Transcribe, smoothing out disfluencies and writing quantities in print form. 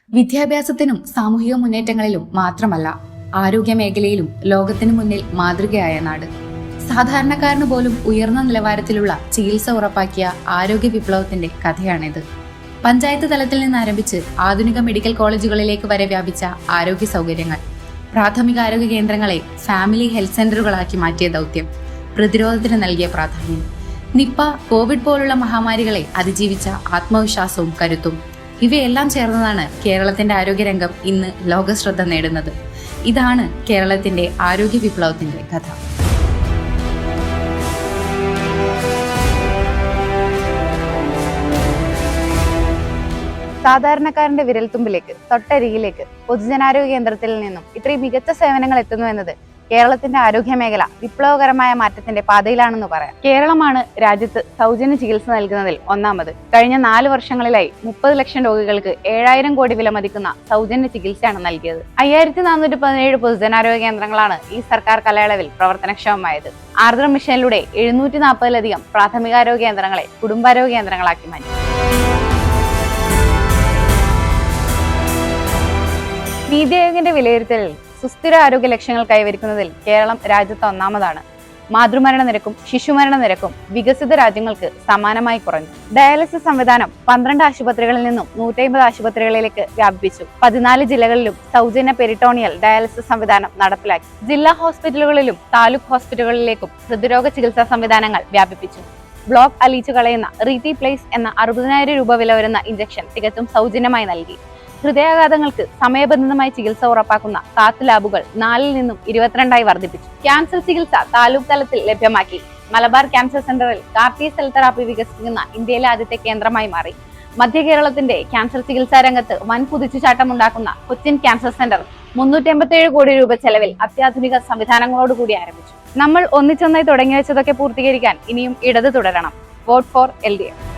വിദ്യാഭ്യാസത്തിനും സാമൂഹിക മുന്നേറ്റങ്ങളിലും മാത്രമല്ല, ആരോഗ്യ മേഖലയിലും ലോകത്തിനു മുന്നിൽ മാതൃകയായ നാട്. സാധാരണക്കാരന് പോലും ഉയർന്ന നിലവാരത്തിലുള്ള ചികിത്സ ഉറപ്പാക്കിയ ആരോഗ്യ വിപ്ലവത്തിന്റെ കഥയാണിത്. പഞ്ചായത്ത് തലത്തിൽ നിന്ന് ആരംഭിച്ച് ആധുനിക മെഡിക്കൽ കോളേജുകളിലേക്ക് വരെ വ്യാപിച്ച ആരോഗ്യ സൗകര്യങ്ങൾ, പ്രാഥമിക ആരോഗ്യ കേന്ദ്രങ്ങളെ ഫാമിലി ഹെൽത്ത് സെന്ററുകളാക്കി മാറ്റിയ ദൗത്യം, പ്രതിരോധത്തിന് നൽകിയ പ്രാധാന്യം, നിപ്പ, കോവിഡ് പോലുള്ള മഹാമാരികളെ അതിജീവിച്ച ആത്മവിശ്വാസവും കരുത്തും, ഇവയെല്ലാം ചേർന്നതാണ് കേരളത്തിന്റെ ആരോഗ്യരംഗം ഇന്ന് ലോകശ്രദ്ധ നേടുന്നത്. ഇതാണ് കേരളത്തിന്റെ ആരോഗ്യ വിപ്ലവത്തിന്റെ കഥ. സാധാരണക്കാരന്റെ വിരൽത്തുമ്പിലേക്ക്, തൊട്ടരികിലേക്ക് പൊതുജനാരോഗ്യ കേന്ദ്രത്തിൽ നിന്നും ഇത്രയും മികച്ച സേവനങ്ങൾ എത്തുന്നു എന്നത് കേരളത്തിന്റെ ആരോഗ്യ മേഖല വിപ്ലവകരമായ മാറ്റത്തിന്റെ പാതയിലാണെന്ന് പറയാം. കേരളമാണ് രാജ്യത്ത് സൗജന്യ ചികിത്സ നൽകുന്നതിൽ ഒന്നാമത്. കഴിഞ്ഞ 4 വർഷങ്ങളിലായി 30 ലക്ഷം രോഗികൾക്ക് 7000 കോടി വില മതിക്കുന്ന സൗജന്യ ചികിത്സയാണ് നൽകിയത്. 5417 പൊതുജനാരോഗ്യ കേന്ദ്രങ്ങളാണ് ഈ സർക്കാർ കാലയളവിൽ പ്രവർത്തനക്ഷമമായത്. ആർദ്രം മിഷനിലൂടെ 740-ലധികം പ്രാഥമികാരോഗ്യ കേന്ദ്രങ്ങളെ കുടുംബാരോഗ്യ കേന്ദ്രങ്ങളാക്കി മാറ്റി. നീതി ആയോഗിന്റെ വിലയിരുത്തലിൽ സുസ്ഥിര ആരോഗ്യ ലക്ഷ്യങ്ങൾ കൈവരിക്കുന്നതിൽ കേരളം രാജ്യത്ത് ഒന്നാമതാണ്. മാതൃമരണ നിരക്കും ശിശുമരണ നിരക്കും വികസിത രാജ്യങ്ങൾക്ക് സമാനമായി കുറഞ്ഞു. ഡയാലിസിസ് സംവിധാനം 12 ആശുപത്രികളിൽ നിന്നും 150 ആശുപത്രികളിലേക്ക് വ്യാപിപ്പിച്ചു. 14 ജില്ലകളിലും സൗജന്യ പെരിട്ടോണിയൽ ഡയാലിസിസ് സംവിധാനം നടപ്പിലാക്കി. ജില്ലാ ഹോസ്പിറ്റലുകളിലും താലൂക്ക് ഹോസ്പിറ്റലുകളിലേക്കും ഹൃദ്രോഗ ചികിത്സാ സംവിധാനങ്ങൾ വ്യാപിപ്പിച്ചു. ബ്ലോക്ക് അലിയിച്ചു കളയുന്ന റീറ്റിപ്ലേസ് എന്ന 60,000 രൂപ വില വരുന്ന ഇഞ്ചക്ഷൻ തികച്ചും സൗജന്യമായി നൽകി. ഹൃദയാഘാതങ്ങൾക്ക് സമയബന്ധിതമായി ചികിത്സ ഉറപ്പാക്കുന്ന കാത്ത് ലാബുകൾ 4-ൽ നിന്നും 22-ആയി വർദ്ധിപ്പിച്ചു. ക്യാൻസർ ചികിത്സ താലൂക്ക് തലത്തിൽ ലഭ്യമാക്കി. മലബാർ ക്യാൻസർ സെന്ററിൽ കാർട്ടി സെൽ തെറാപ്പി വികസിപ്പിക്കുന്ന ഇന്ത്യയിലെ ആദ്യത്തെ കേന്ദ്രമായി മാറി. മധ്യ കേരളത്തിന്റെ ക്യാൻസർ ചികിത്സാ രംഗത്ത് വൻ കുതിച്ചുചാട്ടമുണ്ടാക്കുന്ന കൊച്ചിൻ ക്യാൻസർ സെന്റർ 387 കോടി രൂപ ചെലവിൽ അത്യാധുനിക സംവിധാനങ്ങളോടുകൂടി ആരംഭിച്ചു. നമ്മൾ ഒന്നിച്ചൊന്നായി തുടങ്ങി വെച്ചതൊക്കെ പൂർത്തീകരിക്കാൻ ഇനിയും ഇടത് തുടരണം. Vote four LDF.